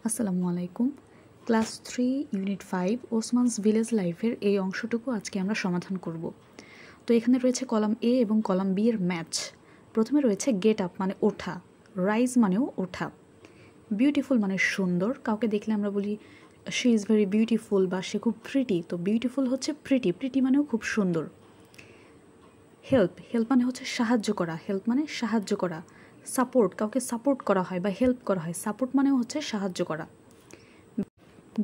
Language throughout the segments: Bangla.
আসসালামু আলাইকুম। ক্লাস 3 ইউনিট 5 ওসমানস ভিলেজ লাইফের এই অংশটুকু আজকে আমরা সমাধান করব। তো এখানে রয়েছে কলাম এ এবং কলাম বি এর ম্যাচ। প্রথমে রয়েছে গেট আপ মানে ওঠা, রাইজ মানেও ওঠা, বিউটিফুল মানে সুন্দর, কাউকে দেখলে আমরা বলি শি ইজ ভেরি বিউটিফুল বা সে খুব প্রিটি, তো বিউটিফুল হচ্ছে প্রিটি, প্রিটি মানেও খুব সুন্দর। হেল্প, হেল্প মানে হচ্ছে সাহায্য করা, হেল্প মানে সাহায্য করা। সাপোর্ট, কাউকে সাপোর্ট করা হয় বা হেল্প করা হয়, সাপোর্ট মানেও হচ্ছে সাহায্য করা।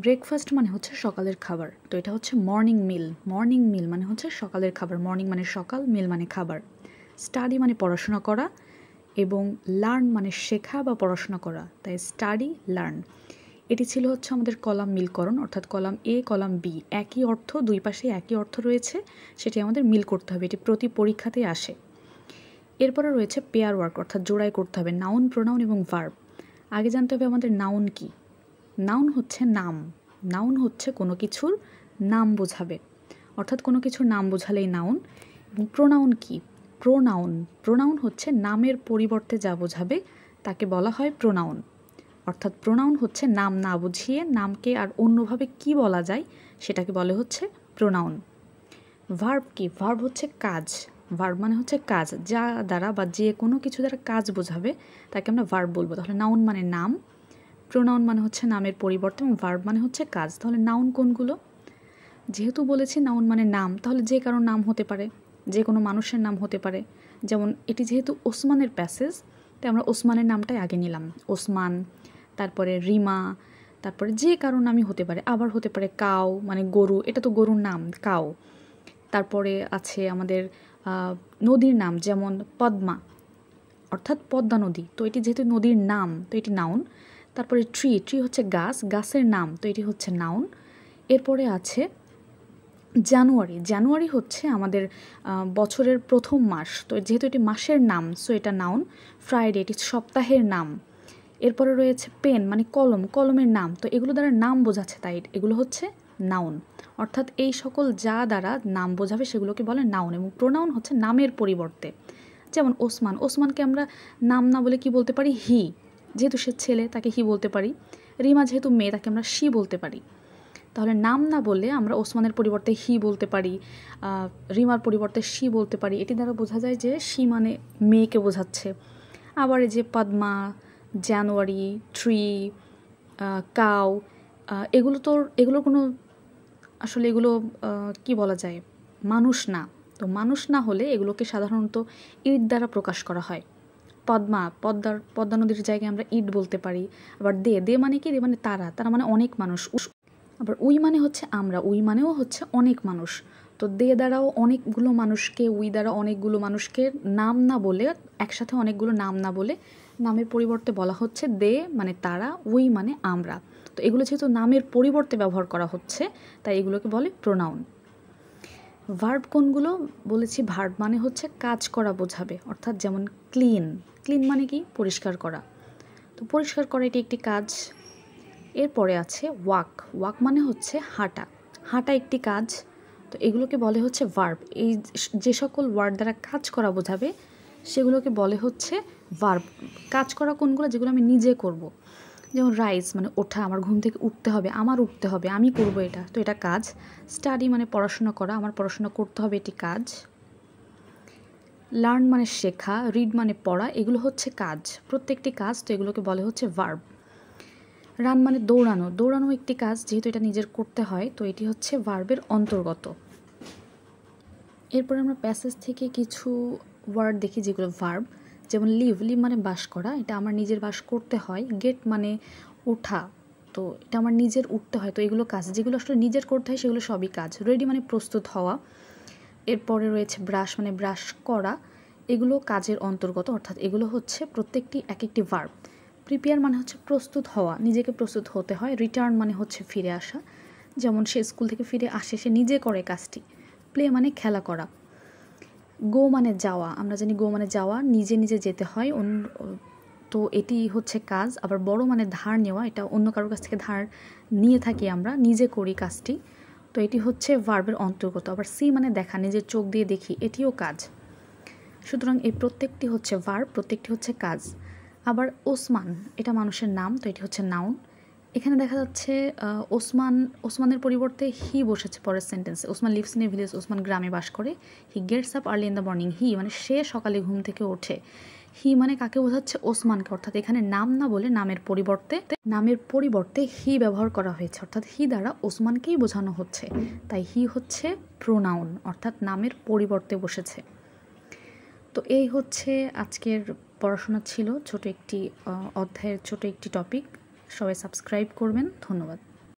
ব্রেকফাস্ট মানে হচ্ছে সকালের খাবার, তো এটা হচ্ছে মর্নিং মিল, মর্নিং মিল মানে হচ্ছে সকালের খাবার, মর্নিং মানে সকাল, মিল মানে খাবার। স্টাডি মানে পড়াশোনা করা এবং লার্ন মানে শেখা বা পড়াশোনা করা, তাই স্টাডি লার্ন। এটি ছিল হচ্ছে আমাদের কলাম মিলকরণ, অর্থাৎ কলাম এ কলাম বি একই অর্থ, দুই পাশে একই অর্থ রয়েছে, সেটি আমাদের মিল করতে হবে, এটি প্রতি পরীক্ষাতেই আসে। এরপরে রয়েছে পেয়ার ওয়ার্ক, অর্থাৎ জোড়ায় করতে হবে নাউন, প্রোনাউন এবং ভার্ব। আগে জানতে হবে আমাদের নাউন কি। নাউন হচ্ছে নাম, নাউন হচ্ছে কোনো কিছুর নাম বোঝাবে, অর্থাৎ কোনো কিছুর নাম বোঝালেই নাউন। এবং প্রোনাউন কি? প্রোনাউন, প্রোনাউন হচ্ছে নামের পরিবর্তে যা বোঝাবে তাকে বলা হয় প্রোনাউন, অর্থাৎ প্রোনাউন হচ্ছে নাম না বুঝিয়ে নামকে আর অন্যভাবে কি বলা যায় সেটাকে বলে হচ্ছে প্রোনাউন। ভার্ব কি? ভার্ব হচ্ছে কাজ, ভার্ব মানে হচ্ছে কাজ, যা দ্বারা বা যে কোনো কিছু দ্বারা কাজ বোঝাবে তাকে আমরা ভার্ব বলবো। তাহলে নাউন মানে নাম, প্রোনাউন মানে হচ্ছে নামের পরিবর্তে এবং ভার্ব মানে হচ্ছে কাজ। তাহলে নাউন কোনগুলো? যেহেতু বলেছি নাউন মানে নাম, তাহলে যে কারো নাম হতে পারে, যে কোনো মানুষের নাম হতে পারে। যেমন এটি যেহেতু ওসমানের প্যাসেজ, তাই আমরা ওসমানের নামটাই আগে নিলাম, ওসমান, তারপরে রিমা, তারপরে যে কারো নামই হতে পারে। আবার হতে পারে কাউ মানে গরু, এটা তো গরুর নাম কাউ। তারপরে আছে আমাদের নদীর নাম, যেমন পদ্মা, অর্থাৎ পদ্মা নদী, তো এটি যেহেতু নদীর নাম তো এটি নাউন। তারপরে ট্রি, ট্রি হচ্ছে গাছ, গাছের নাম, তো এটি হচ্ছে নাউন। এরপরে আছে জানুয়ারি, জানুয়ারি হচ্ছে আমাদের বছরের প্রথম মাস, তো যেহেতু এটি মাসের নাম সো এটা নাউন। ফ্রাইডে, এটি সপ্তাহের নাম। এরপরে রয়েছে পেন মানে কলম, কলমের নাম, তো এগুলো দ্বারা নাম বোঝাচ্ছে তাই এগুলো হচ্ছে নাউন। অর্থাৎ এই সকল যা দ্বারা নাম বোঝাবে সেগুলোকে বলে নাউন। এবং প্রোনাউন হচ্ছে নামের পরিবর্তে, যেমন ওসমান, ওসমানকে আমরা নাম না বলে কি বলতে পারি? হি, যেহেতু সে ছেলে তাকে হি বলতে পারি। রিমা যেহেতু মেয়ে তাকে আমরা শি বলতে পারি। তাহলে নাম না বলে আমরা ওসমানের পরিবর্তে হি বলতে পারি, রিমার পরিবর্তে শি বলতে পারি, এটি দ্বারা বোঝা যায় যে শি মানে মেয়েকে বোঝাচ্ছে। আবার এই যে পদ্মা, জানুয়ারি, ট্রি, কাউ, এগুলো কোনো আসলে এগুলো কি বলা যায়, মানুষ না। তো মানুষ না হলে এগুলোকে সাধারণত ইট দ্বারা প্রকাশ করা হয়। পদ্মা, পদ্মা নদীর জায়গায় আমরা ইট বলতে পারি। আবার দে, দে মানে কি? দে মানে তারা, তারা মানে অনেক মানুষ। আবার উই মানে হচ্ছে আমরা, উই মানেও হচ্ছে অনেক মানুষ। তো দে দ্বারাও অনেকগুলো মানুষকে, উই দ্বারা অনেকগুলো মানুষকে নাম না বলে, একসাথে অনেকগুলো নাম না বলে নামের পরিবর্তে বলা হচ্ছে দে মানে তারা, উই মানে আমরা। তো এগুলো যেহেতু নামের পরিবর্তে ব্যবহার করা হচ্ছে তাই এগুলোকে বলে প্রোনাউন। ভার্ব কোনগুলো? বলেছি ভার্ব মানে হচ্ছে কাজ করা বোঝাবে, অর্থাৎ যেমন ক্লিন, ক্লিন মানে কি? পরিষ্কার করা, তো পরিষ্কার করা এটি একটি কাজ। এরপরে আছে ওয়াক, ওয়াক মানে হচ্ছে হাঁটা, হাঁটা একটি কাজ, তো এগুলোকে বলে হচ্ছে ভার্ব। এই যে সকল ওয়ার্ড দ্বারা কাজ করা বোঝাবে সেগুলোকে বলে হচ্ছে ভার্ব। কাজ করা কোনগুলো? যেগুলো আমি নিজে করব, যেমন রাইজ মানে ওঠা, আমার ঘুম থেকে উঠতে হবে, আমার উঠতে হবে, আমি করব এটা, তো এটা কাজ। স্টাডি মানে পড়াশোনা করা, আমার পড়াশোনা করতে হবে, এটি কাজ। লার্ন মানে শেখা, রিড মানে পড়া, এগুলো হচ্ছে কাজ, প্রত্যেকটি কাজ, তো এগুলোকে বলে হচ্ছে ভার্ব। রান মানে দৌড়ানো, দৌড়ানো একটি কাজ, যেহেতু এটা নিজের করতে হয় তো এটি হচ্ছে ভার্বের অন্তর্গত। এরপর আমরা প্যাসেজ থেকে কিছু ওয়ার্ড দেখি যেগুলো ভার্ব, যেমন লিভ, লিভ মানে বাস করা, এটা আমার নিজের বাস করতে হয়। গেট মানে ওঠা, তো এটা আমার নিজের উঠতে হয়, তো এগুলো কাজ, যেগুলো আসলে নিজের করতে হয় সেগুলো সবই কাজ। রেডি মানে প্রস্তুত হওয়া। এরপরে রয়েছে ব্রাশ মানে ব্রাশ করা, এগুলো কাজের অন্তর্গত, অর্থাৎ এগুলো হচ্ছে প্রত্যেকটি এক একটি ভার্ব। প্রিপেয়ার মানে হচ্ছে প্রস্তুত হওয়া, নিজেকে প্রস্তুত হতে হয়। রিটার্ন মানে হচ্ছে ফিরে আসা, যেমন সে স্কুল থেকে ফিরে আসে, সে নিজে করে কাজটি। প্লে মানে খেলা করা। গো মানে যাওয়া, আমরা জানি গো মানে যাওয়া, নিজে নিজে যেতে হয়, তো এটি হচ্ছে কাজ। আবার বড় মানে ধার নেওয়া, এটা অন্য কারোর কাছ থেকে ধার নিয়ে থাকি, আমরা নিজে করি কাজটি, তো এটি হচ্ছে ভার্বের অন্তর্গত। আবার সি মানে দেখা, নিজের চোখ দিয়ে দেখি, এটিও কাজ। সুতরাং এই প্রত্যেকটি হচ্ছে ভার্ব, প্রত্যেকটি হচ্ছে কাজ। আবার ওসমান, এটা মানুষের নাম, তো এটি হচ্ছে নাউন। এখানে দেখা যাচ্ছে ওসমানের পরিবর্তে হি বসেছে পরের সেন্টেন্সে। Osman lives in a village, Osman গ্রামে বাস করে। He gets up early in the morning, he মানে সে সকালে ঘুম থেকে ওঠে। হি মানে কাকে বোঝাচ্ছে? ওসমানকে, অর্থাৎ এখানে নাম না বলে নামের পরিবর্তে হি ব্যবহার করা হয়েছে, অর্থাৎ হি দ্বারা ওসমানকেই বোঝানো হচ্ছে, তাই হি হচ্ছে প্রোনাউন, অর্থাৎ নামের পরিবর্তে বসেছে। তো এই হচ্ছে আজকের পড়াশোনা ছিল, ছোট একটি অধ্যায়ের ছোট একটি টপিক। সবাই সাবস্ক্রাইব করবেন। ধন্যবাদ।